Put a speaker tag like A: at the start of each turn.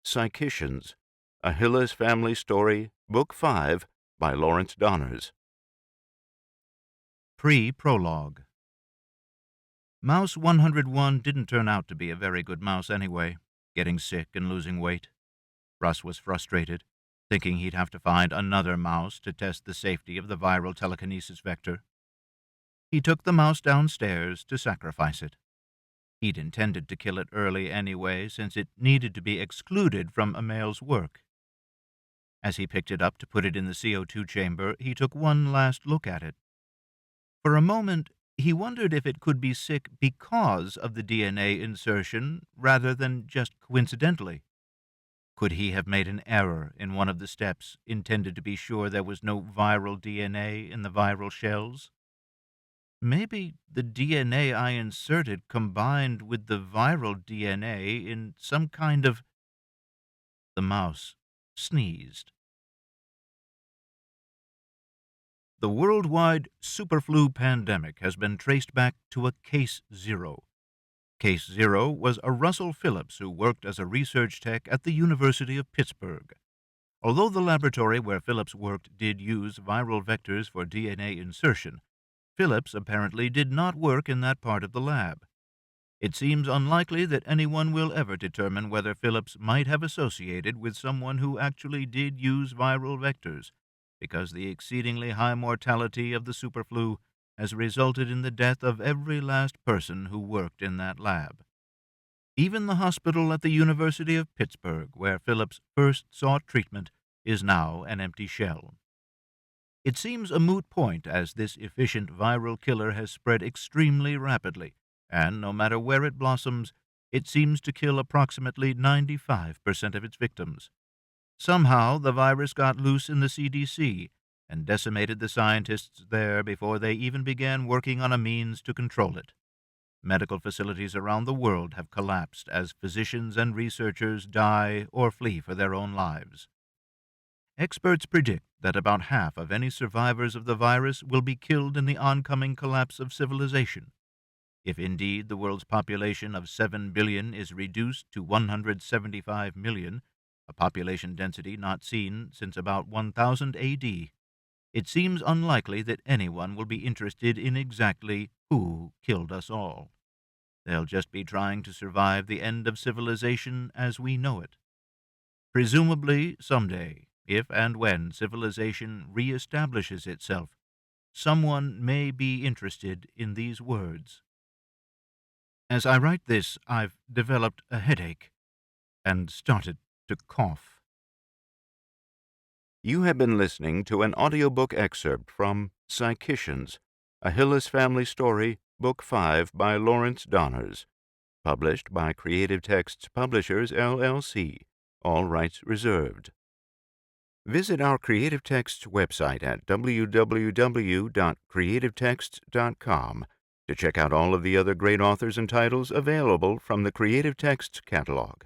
A: Psychicians, a Hyllis family story, Book 5, by Laurence Dahners.
B: Pre-Prologue. Mouse 101 didn't turn out to be a very good mouse anyway, getting sick and losing weight. Russ was frustrated, thinking he'd have to find another mouse to test the safety of the viral telekinesis vector. He took the mouse downstairs to sacrifice it. He'd intended to kill it early anyway, since it needed to be excluded from Emil's work. As he picked it up to put it in the CO2 chamber, he took one last look at it. For a moment, he wondered if it could be sick because of the DNA insertion rather than just coincidentally. Could he have made an error in one of the steps intended to be sure there was no viral DNA in the viral shells? Maybe the DNA I inserted combined with the viral DNA in some kind of... The mouse sneezed. The worldwide superflu pandemic has been traced back to a Case Zero. Case Zero was a Russell Phillips who worked as a research tech at the University of Pittsburgh. Although the laboratory where Phillips worked did use viral vectors for DNA insertion, Phillips apparently did not work in that part of the lab. It seems unlikely that anyone will ever determine whether Phillips might have associated with someone who actually did use viral vectors, because the exceedingly high mortality of the superflu has resulted in the death of every last person who worked in that lab. Even the hospital at the University of Pittsburgh, where Phillips first sought treatment, is now an empty shell. It seems a moot point, as this efficient viral killer has spread extremely rapidly, and no matter where it blossoms, it seems to kill approximately 95% of its victims. Somehow the virus got loose in the CDC and decimated the scientists there before they even began working on a means to control it. Medical facilities around the world have collapsed as physicians and researchers die or flee for their own lives. Experts predict that about half of any survivors of the virus will be killed in the oncoming collapse of civilization. If indeed the world's population of 7 billion is reduced to 175 million, a population density not seen since about 1000 AD, it seems unlikely that anyone will be interested in exactly who killed us all. They'll just be trying to survive the end of civilization as we know it. Presumably, someday, if and when civilization reestablishes itself, someone may be interested in these words. As I write this, I've developed a headache and started to cough.
A: You have been listening to an audiobook excerpt from Psychicians, a Hyllis family story, Book 5 by Laurence Dahners, published by Creative Texts Publishers, LLC, all rights reserved. Visit our Creative Texts website at www.creativetexts.com to check out all of the other great authors and titles available from the Creative Texts catalog.